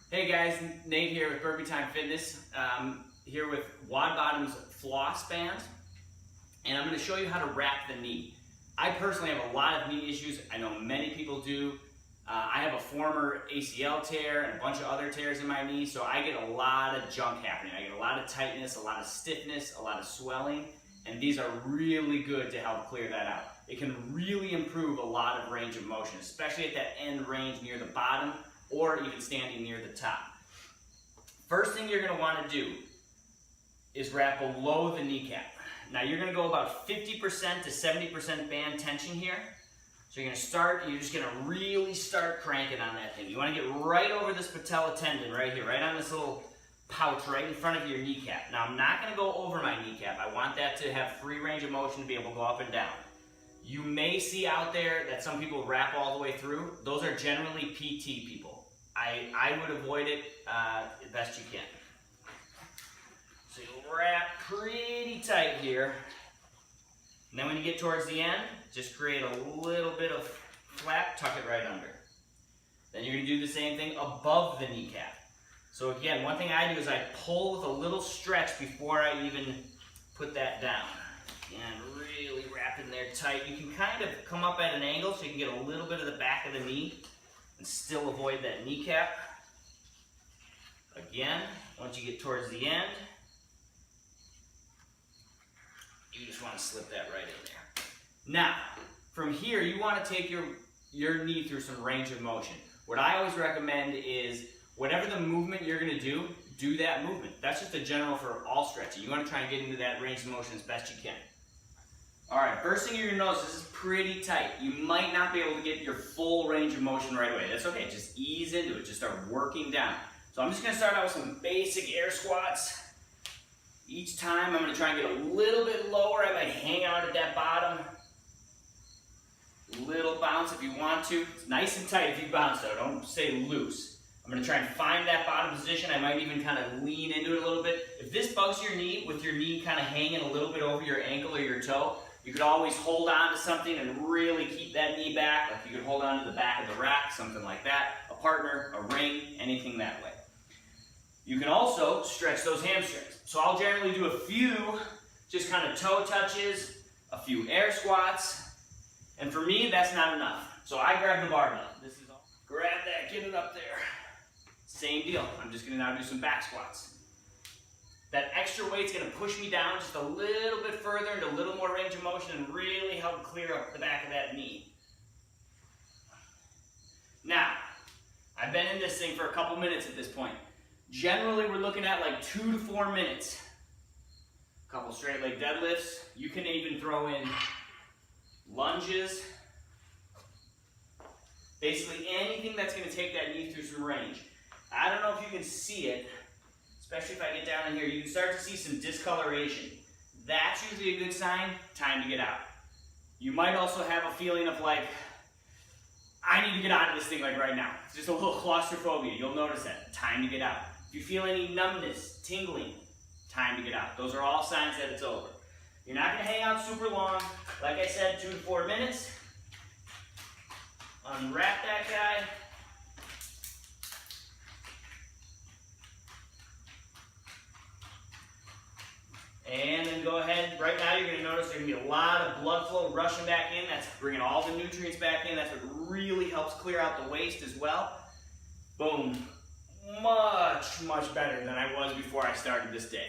Hey guys, Nate here with Burpee Time Fitness, here with WodBottom's Floss bands, and I'm going to show you how to wrap the knee. I personally have a lot of knee issues. I know many people do. I have a former ACL tear and a bunch of other tears in my knee, so I get a lot of junk happening. I get a lot of tightness, a lot of stiffness, a lot of swelling, and these are really good to help clear that out. It can really improve a lot of range of motion, especially at that end range near the bottom, or even standing near the top. First thing you're going to want to do is wrap below the kneecap. Now you're going to go about 50% to 70% band tension here. So you're just going to really start cranking on that thing. You want to get right over this patella tendon right here, right on this little pouch right in front of your kneecap. Now I'm not going to go over my kneecap. I want that to have free range of motion to be able to go up and down. You may see out there that some people wrap all the way through. Those are generally PT people. I would avoid it as best you can. So you'll wrap pretty tight here. And then when you get towards the end, just create a little bit of flap, tuck it right under. Then you're going to do the same thing above the kneecap. So again, one thing I do is I pull with a little stretch before I even put that down. And really wrap in there tight. You can kind of come up at an angle so you can get a little bit of the back of the knee and still avoid that kneecap. Again, once you get towards the end, you just want to slip that right in there. Now, from here, you want to take your knee through some range of motion. What I always recommend is whatever the movement you're going to do that movement. That's just a general for all stretching. You want to try and get into that range of motion as best you can. Alright, first thing you're going to notice, this is pretty tight. You might not be able to get your full range of motion right away. That's okay, just ease into it, just start working down. So I'm just going to start out with some basic air squats. Each time I'm going to try and get a little bit lower. I might hang out at that bottom. Little bounce if you want to. It's nice and tight if you bounce though, don't stay loose. I'm going to try and find that bottom position. I might even kind of lean into it a little bit. If this bugs your knee, with your knee kind of hanging a little bit over your ankle or your toe, you could always hold on to something and really keep that knee back. Like you could hold on to the back of the rack, something like that. A partner, a ring, anything that way. You can also stretch those hamstrings. So I'll generally do a few just kind of toe touches, a few air squats, and for me that's not enough. So I grab the barbell. This is all. Grab that, get it up there. Same deal. I'm just going to now do some back squats. That extra weight's going to push me down just a little bit further into a little more range of motion and really help clear up the back of that knee. Now, I've been in this thing for a couple minutes at this point. Generally, we're looking at like 2 to 4 minutes. A couple straight leg deadlifts. You can even throw in lunges. Basically anything that's going to take that knee through some range. I don't know if you can see it, especially if I get down in here. You can start to see some discoloration. That's usually a good sign, time to get out. You might also have a feeling of like, I need to get out of this thing like right now. It's just a little claustrophobia. You'll notice that. Time to get out. If you feel any numbness, tingling, time to get out. Those are all signs that it's over. You're not going to hang out super long. Like I said, 2 to 4 minutes. Unwrap that guy. And then go ahead, right now you're going to notice there's going to be a lot of blood flow rushing back in. That's bringing all the nutrients back in. That's what really helps clear out the waste as well. Boom. Much, much better than I was before I started this day.